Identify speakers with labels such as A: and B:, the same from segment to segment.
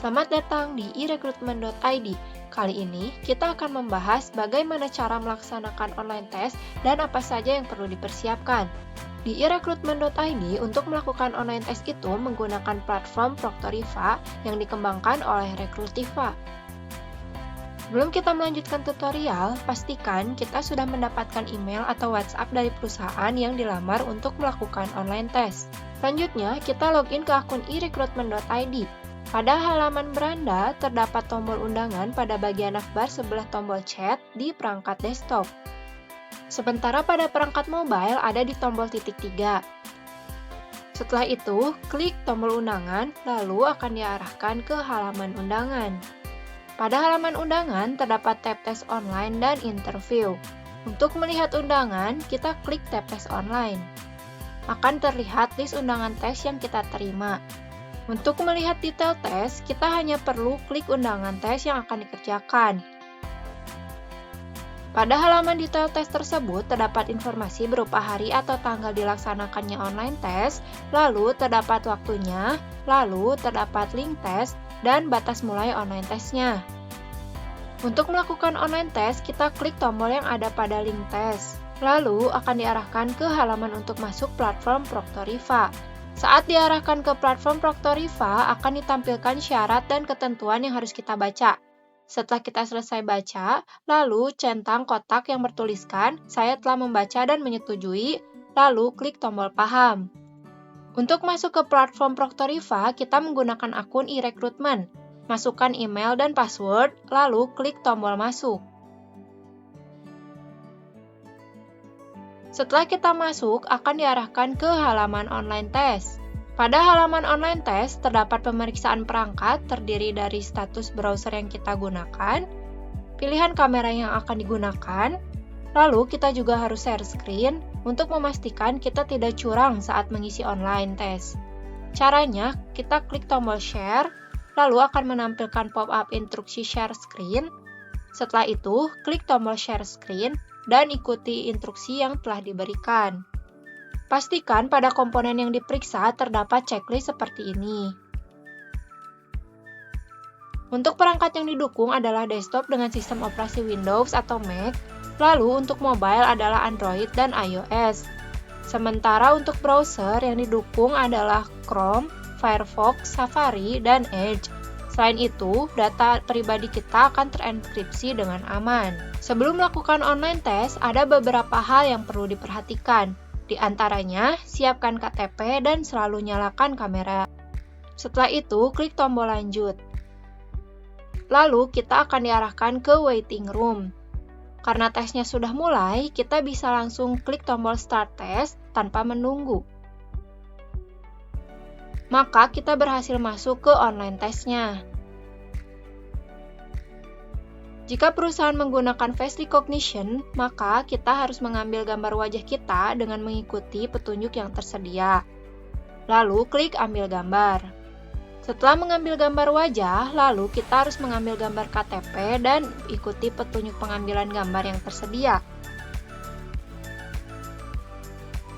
A: Selamat datang di eRecruitment.id. Kali ini kita akan membahas bagaimana cara melaksanakan online test dan apa saja yang perlu dipersiapkan. Di eRecruitment.id untuk melakukan online test itu menggunakan platform Proctoriva yang dikembangkan oleh Recruitiva. Sebelum kita melanjutkan tutorial, pastikan kita sudah mendapatkan email atau WhatsApp dari perusahaan yang dilamar untuk melakukan online test. Selanjutnya, kita login ke akun eRecruitment.id. Pada halaman beranda, terdapat tombol undangan pada bagian navbar sebelah tombol chat di perangkat desktop. Sementara pada perangkat mobile ada di tombol titik 3. Setelah itu, klik tombol undangan, lalu akan diarahkan ke halaman undangan. Pada halaman undangan, terdapat tab tes online dan interview. Untuk melihat undangan, kita klik tab tes online. Akan terlihat list undangan tes yang kita terima. Untuk melihat detail tes, kita hanya perlu klik undangan tes yang akan dikerjakan. Pada halaman detail tes tersebut, terdapat informasi berupa hari atau tanggal dilaksanakannya online tes, lalu terdapat waktunya, lalu terdapat link tes, dan batas mulai online tesnya. Untuk melakukan online test, kita klik tombol yang ada pada link tes. Lalu akan diarahkan ke halaman untuk masuk platform Proctoriva. Saat diarahkan ke platform Proctoriva, akan ditampilkan syarat dan ketentuan yang harus kita baca. Setelah kita selesai baca, lalu centang kotak yang bertuliskan, "Saya telah membaca dan menyetujui", lalu klik tombol paham. Untuk masuk ke platform Proctoriva, kita menggunakan akun eRecruitment. Masukkan email dan password, lalu klik tombol masuk. Setelah kita masuk, akan diarahkan ke halaman online test. Pada halaman online test, terdapat pemeriksaan perangkat terdiri dari status browser yang kita gunakan, pilihan kamera yang akan digunakan, lalu kita juga harus share screen untuk memastikan kita tidak curang saat mengisi online test. Caranya, kita klik tombol share, lalu akan menampilkan pop-up instruksi share screen. Setelah itu, klik tombol share screen dan ikuti instruksi yang telah diberikan. Pastikan pada komponen yang diperiksa terdapat checklist seperti ini. Untuk perangkat yang didukung adalah desktop dengan sistem operasi Windows atau Mac, lalu untuk mobile adalah Android dan iOS. Sementara untuk browser yang didukung adalah Chrome, Firefox, Safari, dan Edge. Selain itu, data pribadi kita akan terenkripsi dengan aman. Sebelum melakukan online test, ada beberapa hal yang perlu diperhatikan. Di antaranya, siapkan KTP dan selalu nyalakan kamera. Setelah itu, klik tombol lanjut. Lalu, kita akan diarahkan ke waiting room. Karena tesnya sudah mulai, kita bisa langsung klik tombol start test tanpa menunggu. Maka kita berhasil masuk ke online testnya. Jika perusahaan menggunakan face recognition, maka kita harus mengambil gambar wajah kita dengan mengikuti petunjuk yang tersedia. Lalu klik ambil gambar. Setelah mengambil gambar wajah, lalu kita harus mengambil gambar KTP dan ikuti petunjuk pengambilan gambar yang tersedia.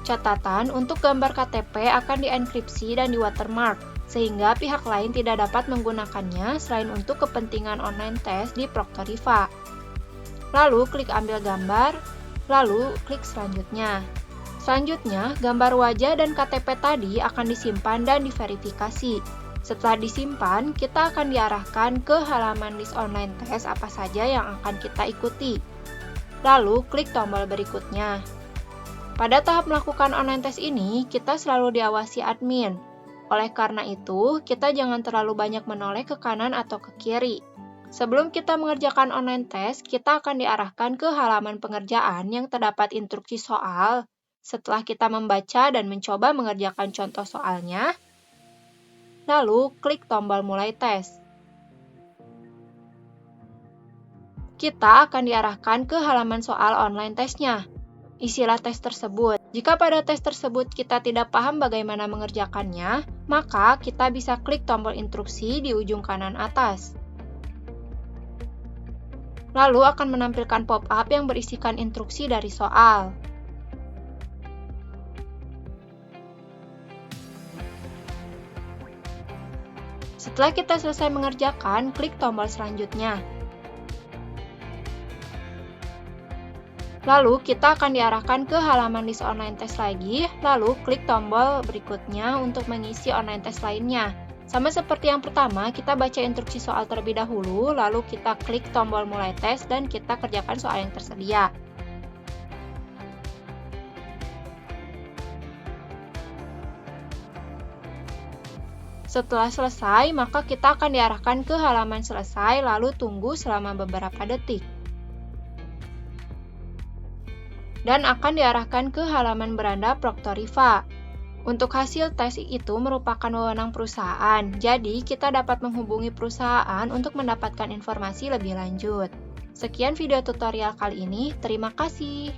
A: Catatan, untuk gambar KTP akan dienkripsi dan di-watermark, sehingga pihak lain tidak dapat menggunakannya selain untuk kepentingan online test di Proctoriva. Lalu klik ambil gambar, lalu klik selanjutnya. Selanjutnya, gambar wajah dan KTP tadi akan disimpan dan diverifikasi. Setelah disimpan, kita akan diarahkan ke halaman list online test apa saja yang akan kita ikuti. Lalu klik tombol berikutnya. Pada tahap melakukan online test ini, kita selalu diawasi admin. Oleh karena itu, kita jangan terlalu banyak menoleh ke kanan atau ke kiri. Sebelum kita mengerjakan online test, kita akan diarahkan ke halaman pengerjaan yang terdapat instruksi soal. Setelah kita membaca dan mencoba mengerjakan contoh soalnya, lalu klik tombol mulai tes. Kita akan diarahkan ke halaman soal online testnya. Isilah tes tersebut. Jika pada tes tersebut kita tidak paham bagaimana mengerjakannya, maka kita bisa klik tombol instruksi di ujung kanan atas. Lalu akan menampilkan pop-up yang berisikan instruksi dari soal. Setelah kita selesai mengerjakan, klik tombol selanjutnya. Lalu, kita akan diarahkan ke halaman list online test lagi, lalu klik tombol berikutnya untuk mengisi online test lainnya. Sama seperti yang pertama, kita baca instruksi soal terlebih dahulu, lalu kita klik tombol mulai tes dan kita kerjakan soal yang tersedia. Setelah selesai, maka kita akan diarahkan ke halaman selesai, lalu tunggu selama beberapa detik. Dan akan diarahkan ke halaman beranda Proctoriva. Untuk hasil tes itu merupakan wewenang perusahaan, jadi kita dapat menghubungi perusahaan untuk mendapatkan informasi lebih lanjut. Sekian video tutorial kali ini, terima kasih.